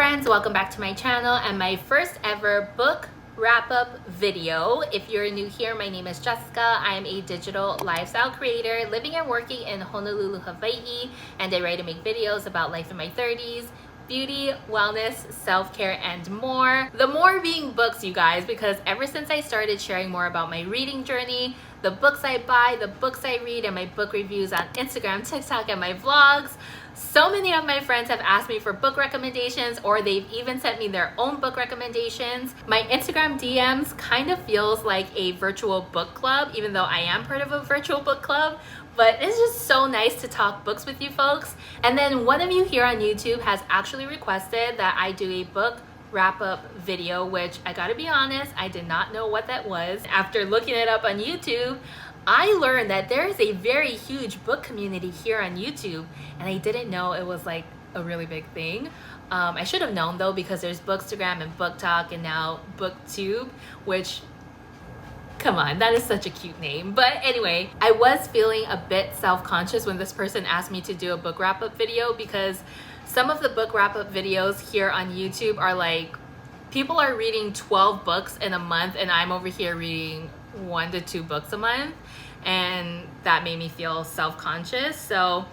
friends, welcome back to my channel and my first ever book wrap-up video. If you're new here, my name is Jessica. I am a digital lifestyle creator living and working in Honolulu, Hawaii, and I write and make videos about life in my 30s, beauty, wellness, self-care, and more. The more being books, you guys, because ever since I started sharing more about my reading journey, the books I buy, the books I read, and my book reviews on Instagram, TikTok, and my vlogs, so many of my friends have asked me for book recommendations, or they've even sent me their own book recommendations. My Instagram DMs kind of feels like a virtual book club, even though I am part of a virtual book club. But it's just so nice to talk books with you folks. And then one of you here on YouTube has actually requested that I do a book wrap-up video, which I gotta be honest, I did not know what that was. After looking it up on YouTube, I learned that there is a very huge book community here on YouTube, and I didn't know it was like a really big thing. I should have known though, because there's Bookstagram and Book Talk and now BookTube, which, come on, that is such a cute name. But anyway, I was feeling a bit self-conscious when this person asked me to do a book wrap-up video, because some of the book wrap-up videos here on YouTube are like, people are reading 12 books in a month and I'm over here reading 1 to 2 books a month, and that made me feel self-conscious. So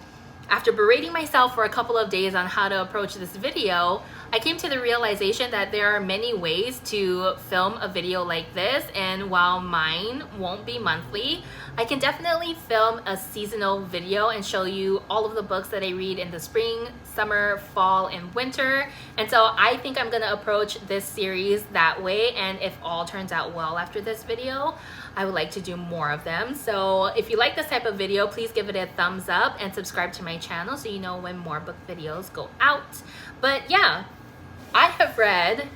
after berating myself for a couple of days on how to approach this video, I came to the realization that there are many ways to film a video like this, and while mine won't be monthly, I can definitely film a seasonal video and show you all of the books that I read in the spring, summer, fall, and winter. And so I think I'm gonna approach this series that way, and if all turns out well after this video, I would like to do more of them. So if you like this type of video, please give it a thumbs up and subscribe to my channel so you know when more book videos go out. But yeah, I have read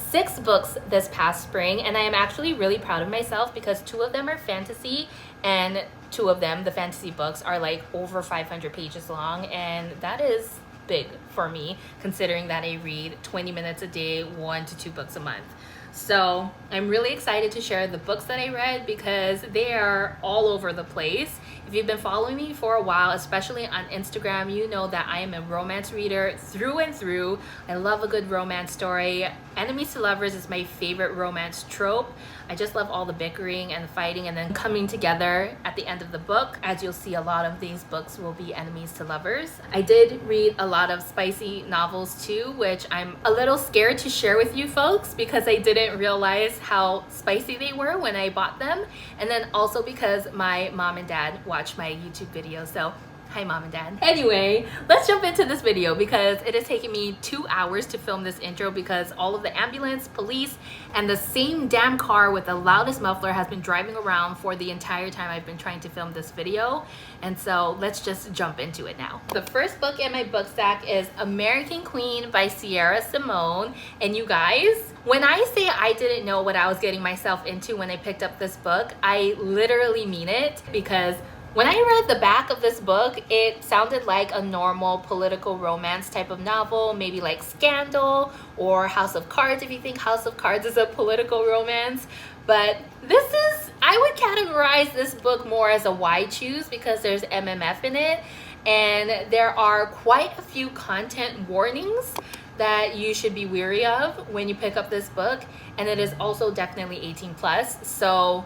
6 books this past spring, and I am actually really proud of myself because 2 of them are fantasy, and 2 of them, the fantasy books, are like over 500 pages long, and that is big for me considering that I read 20 minutes a day, 1 to 2 books a month. So I'm really excited to share the books that I read because they are all over the place. If you've been following me for a while, especially on Instagram, you know that I am a romance reader through and through. I love a good romance story. Enemies to lovers is my favorite romance trope. I just love all the bickering and the fighting and then coming together at the end of the book. As you'll see, a lot of these books will be enemies to lovers. I did read a lot of spicy novels too, which I'm a little scared to share with you folks because I didn't realize how spicy they were when I bought them. And then also because my mom and dad watch my YouTube videos. So hi mom and dad. Anyway, let's jump into this video because it has taken me 2 hours to film this intro because all of the ambulance, police, and the same damn car with the loudest muffler has been driving around for the entire time I've been trying to film this video. And so let's just jump into it now. The first book in my book stack is American Queen by Simone. And you guys, when I say I didn't know what I was getting myself into when I picked up this book, I literally mean it, because when I read the back of this book, it sounded like a normal political romance type of novel, maybe like Scandal or House of Cards, if you think House of Cards is a political romance. But this is, I would categorize this book more as a why choose because there's MMF in it, and there are quite a few content warnings that you should be wary of when you pick up this book, and it is also definitely 18 plus. So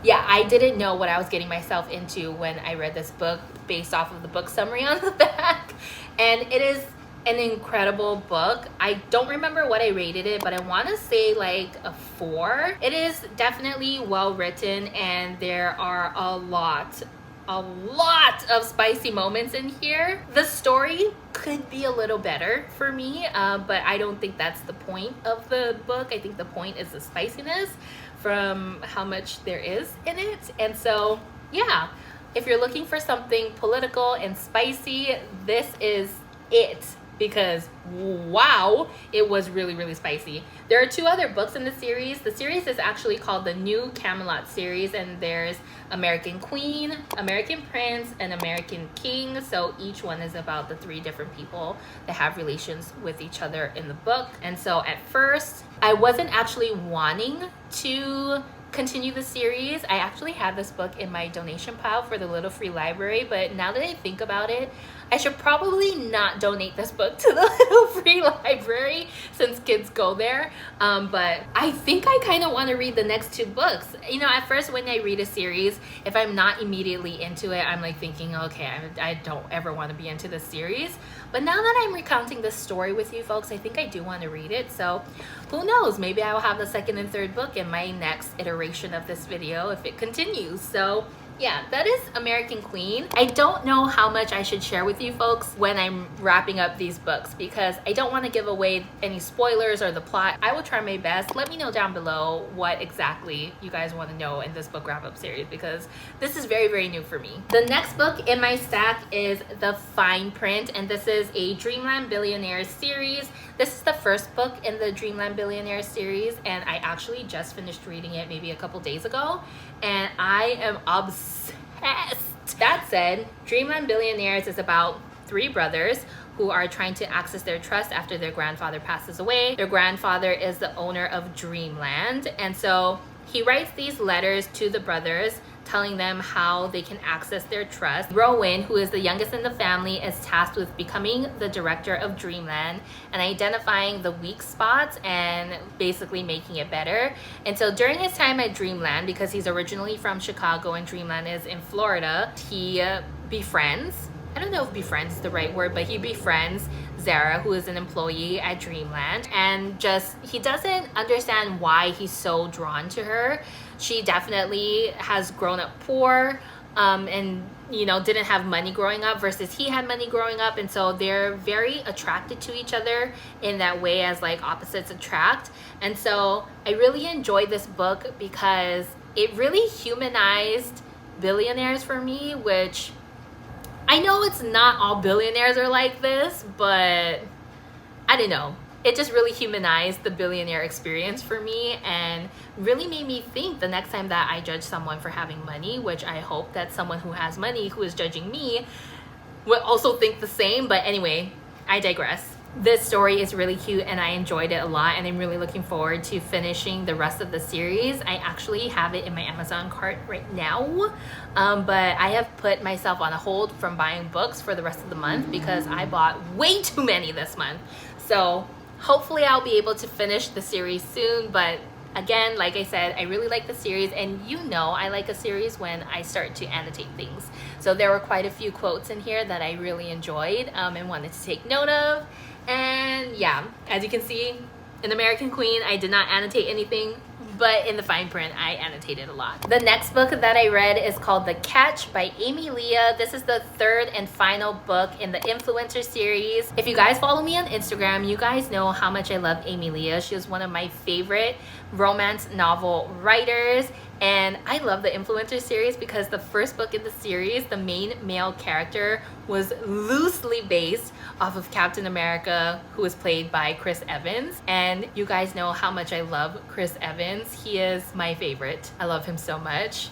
yeah, I didn't know what I was getting myself into when I read this book based off of the book summary on the back. And it is an incredible book. I don't remember what I rated it, but I want to say like a 4. It is definitely well written, and there are a lot of spicy moments in here. The story could be a little better for me, but I don't think that's the point of the book. I think the point is the spiciness from how much there is in it. And so yeah, if you're looking for something political and spicy, this is it, because wow, it was really spicy. There are 2 other books in the series. The series is actually called the New Camelot series, and there's American Queen, American Prince, and American King. So each one is about the 3 different people that have relations with each other in the book. And so at first I wasn't actually wanting to continue the series. I actually had this book in my donation pile for the Little Free Library, but now that I think about it, I should probably not donate this book to the Little Free Library since kids go there. But I think I kind of want to read the next two books. You know, at first when I read a series, if I'm not immediately into it, I'm like thinking, okay, I don't ever want to be into this series. But now that I'm recounting this story with you folks, I think I do want to read it. So who knows, maybe I will have the second and third book in my next iteration of this video if it continues. So yeah, that is American Queen. I don't know how much I should share with you folks when I'm wrapping up these books because I don't want to give away any spoilers or the plot. I will try my best. Let me know down below what exactly you guys want to know in this book wrap-up series because this is very, very new for me. The next book in my stack is The Fine Print, and this is a Dreamland Billionaires series. This is the first book in the Dreamland Billionaires series, and I actually just finished reading it maybe a couple days ago, and I am obsessed. That said, Dreamland Billionaires is about three brothers who are trying to access their trust after their grandfather passes away. Their grandfather is the owner of Dreamland, and so he writes these letters to the brothers telling them how they can access their trust. Rowan, who is the youngest in the family, is tasked with becoming the director of Dreamland and identifying the weak spots and basically making it better. And so during his time at Dreamland, because he's originally from Chicago and Dreamland is in Florida, he befriends, I don't know if befriends is the right word, but he befriends Zara, who is an employee at Dreamland, and he doesn't understand why he's so drawn to her. She definitely has grown up poor and didn't have money growing up versus he had money growing up, and so they're very attracted to each other in that way as like opposites attract. And so I really enjoyed this book because it really humanized billionaires for me, which I know it's not all billionaires are like this, but I don't know. It just really humanized the billionaire experience for me and really made me think the next time that I judge someone for having money, which I hope that someone who has money who is judging me would also think the same. But anyway, I digress. This story is really cute and I enjoyed it a lot, and I'm really looking forward to finishing the rest of the series. I actually have it in my Amazon cart right now, but I have put myself on a hold from buying books for the rest of the month because I bought way too many this month. So hopefully I'll be able to finish the series soon, but again, like I said, I really like the series, and I like a series when I start to annotate things. So there were quite a few quotes in here that I really enjoyed and wanted to take note of. And yeah, as you can see, in American Queen, I did not annotate anything, but in The Fine Print, I annotated a lot. The next book that I read is called The Catch by Amy Lea. This is the third and final book in the Influencer series. If you guys follow me on Instagram, you guys know how much I love Amy Lea. She is one of my favorite romance novel writers. And I love the Influencer series because the first book in the series, the main male character was loosely based off of Captain America, who was played by Chris Evans. And you guys know how much I love Chris Evans. He is my favorite. I love him so much.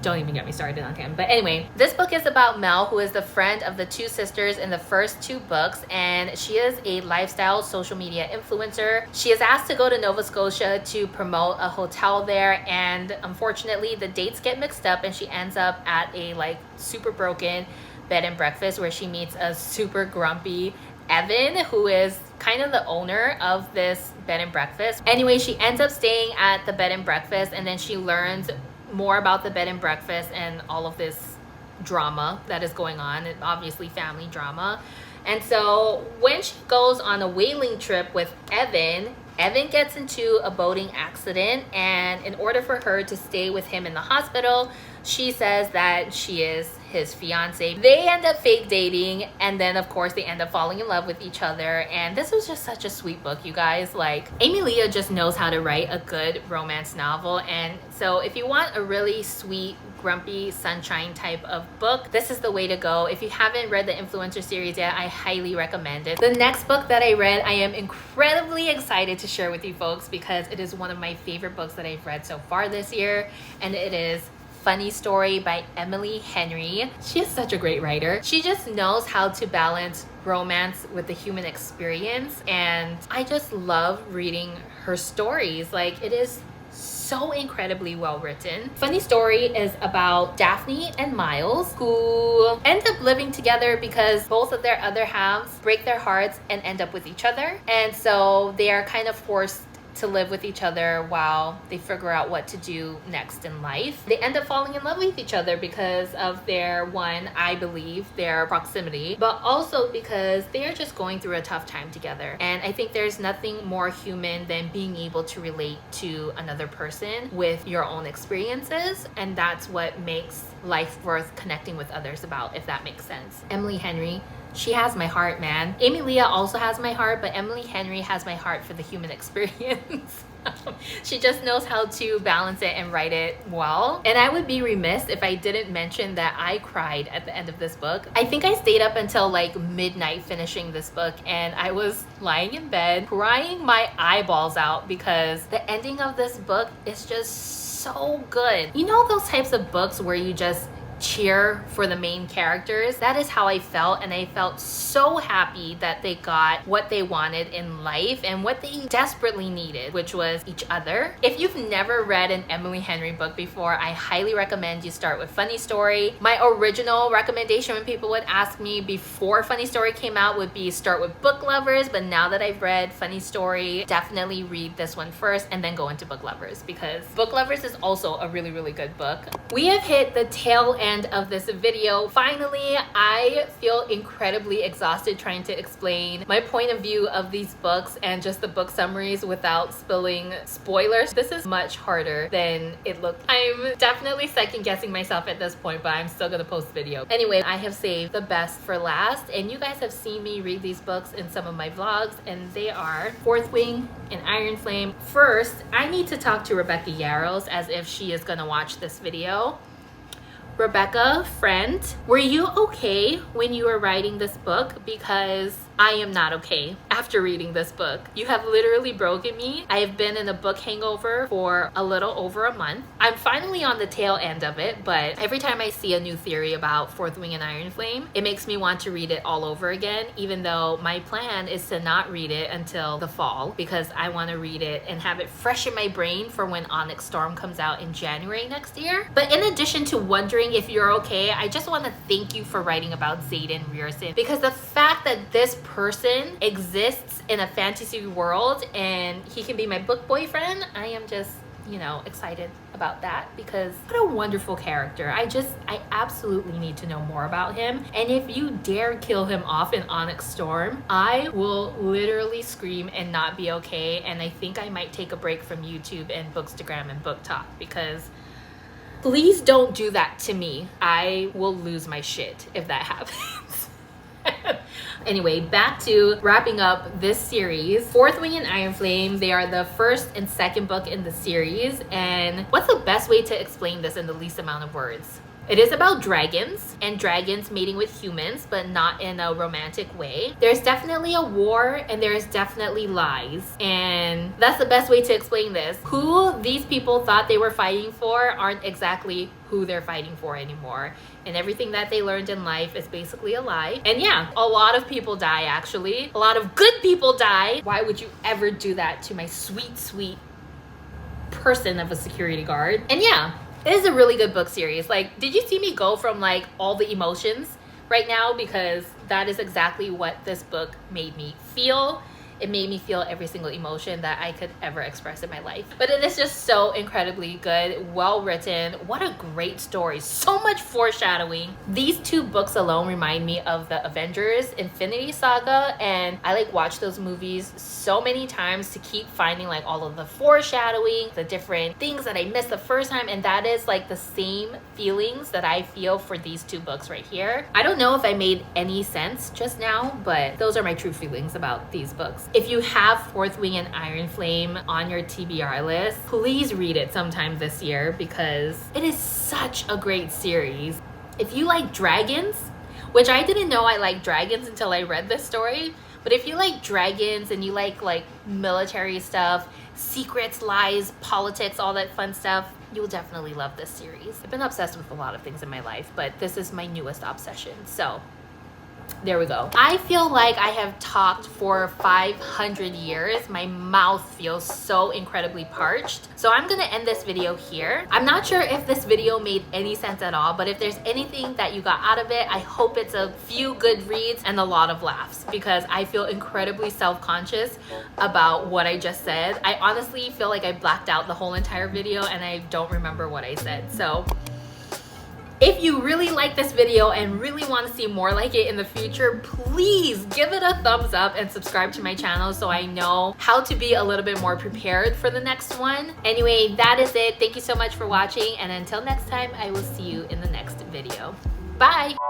Don't even get me started on him. But anyway, this book is about Mel, who is the friend of the two sisters in the first two books, and she is a lifestyle social media influencer. She is asked to go to Nova Scotia to promote a hotel there, and unfortunately the dates get mixed up and she ends up at a super broken bed and breakfast where she meets a super grumpy Evan, who is kind of the owner of this bed and breakfast. Anyway, she ends up staying at the bed and breakfast, and then she learns more about the bed and breakfast and all of this drama that is going on, and obviously family drama. And so when she goes on a whaling trip with Evan gets into a boating accident, and in order for her to stay with him in the hospital, she says that she is his fiance. They end up fake dating, and then of course they end up falling in love with each other. And this was just such a sweet book, you guys. Amy Lea just knows how to write a good romance novel, and so if you want a really sweet, grumpy sunshine type of book, this is the way to go. If you haven't read the Influencer series yet, I highly recommend it. The next book that I read, I am incredibly excited to share with you folks because it is one of my favorite books that I've read so far this year, and it is Funny Story by Emily Henry. She is such a great writer. She just knows how to balance romance with the human experience, and I just love reading her stories. It is So incredibly well written. Funny story is about Daphne and Miles, who end up living together because both of their other halves break their hearts and end up with each other. And so they are kind of forced to live with each other while they figure out what to do next in life. They end up falling in love with each other because of their, one, I believe, their proximity, but also because they are just going through a tough time together. And I think there's nothing more human than being able to relate to another person with your own experiences. And that's what makes life worth connecting with others about, if that makes sense. Emily Henry, she has my heart, man. Amy Lea also has my heart, but Emily Henry has my heart for the human experience. She just knows how to balance it and write it well. And I would be remiss if I didn't mention that I cried at the end of this book. I think I stayed up until like midnight finishing this book, and I was lying in bed crying my eyeballs out because the ending of this book is just so good. You know those types of books where you just cheer for the main characters? That is how I felt, and I felt so happy that they got what they wanted in life and what they desperately needed, which was each other. If you've never read an Emily Henry book before, I highly recommend you start with Funny Story. My original recommendation when people would ask me before Funny Story came out would be start with Book Lovers, but now that I've read Funny Story, definitely read this one first and then go into Book Lovers, because Book Lovers is also a really, really good book. We have hit the tail end of this video. Finally, I feel incredibly exhausted trying to explain my point of view of these books and just the book summaries without spilling spoilers. This is much harder than it looked. I'm definitely second guessing myself at this point, but I'm still gonna post video. Anyway, I have saved the best for last, and you guys have seen me read these books in some of my vlogs, and they are Fourth Wing and Iron Flame. First, I need to talk to Rebecca Yarros as if she is gonna watch this video. Rebecca, friend, were you okay when you were writing this book? Because I am not okay after reading this book. You have literally broken me. I have been in a book hangover for a little over a month. I'm finally on the tail end of it, but every time I see a new theory about Fourth Wing and Iron Flame, it makes me want to read it all over again, even though my plan is to not read it until the fall, because I want to read it and have it fresh in my brain for when Onyx Storm comes out in January next year. But in addition to wondering if you're okay, I just want to thank you for writing about Xaden Rierson, because the fact that this person exists in a fantasy world and he can be my book boyfriend, I am just, you know, excited about that, because what a wonderful character. I absolutely need to know more about him. And if you dare kill him off in Onyx Storm, I will literally scream and not be okay. And I think I might take a break from YouTube and Bookstagram and Book Talk, because please don't do that to me. I will lose my shit if that happens. Anyway, back to wrapping up this series. Fourth Wing and Iron Flame, they are the first and second book in the series. And what's the best way to explain this in the least amount of words? It is about dragons and dragons mating with humans, but not in a romantic way. There's definitely a war and there's definitely lies. And that's the best way to explain this. Who these people thought they were fighting for aren't exactly who they're fighting for anymore. And everything that they learned in life is basically a lie. And yeah, a lot of people die actually. A lot of good people die. Why would you ever do that to my sweet, sweet person of a security guard? And yeah, it is a really good book series. Like, did you see me go from like all the emotions right now? Because that is exactly what this book made me feel. It made me feel every single emotion that I could ever express in my life. But it is just so incredibly good, well written. What a great story. So much foreshadowing. These two books alone remind me of the Avengers Infinity Saga, and I like watch those movies so many times to keep finding like all of the foreshadowing, the different things that I missed the first time, and that is like the same feelings that I feel for these two books right here. I don't know if I made any sense just now, but those are my true feelings about these books. If you have Fourth Wing and Iron Flame on your TBR list, please read it sometime this year, because it is such a great series. If you like dragons, which I didn't know I liked dragons until I read this story, but if you like dragons and you like military stuff, secrets, lies, politics, all that fun stuff, you'll definitely love this series. I've been obsessed with a lot of things in my life, but this is my newest obsession. So There we go. I feel like I have talked for 500 years. My mouth feels so incredibly parched. So I'm gonna end this video here. I'm not sure if this video made any sense at all, but if there's anything that you got out of it, I hope it's a few good reads and a lot of laughs, because I feel incredibly self-conscious about what I just said. I honestly feel like I blacked out the whole entire video and I don't remember what I said. So if you really like this video and really want to see more like it in the future, please give it a thumbs up and subscribe to my channel so I know how to be a little bit more prepared for the next one. Anyway, that is it. Thank you so much for watching, and until next time, I will see you in the next video. Bye!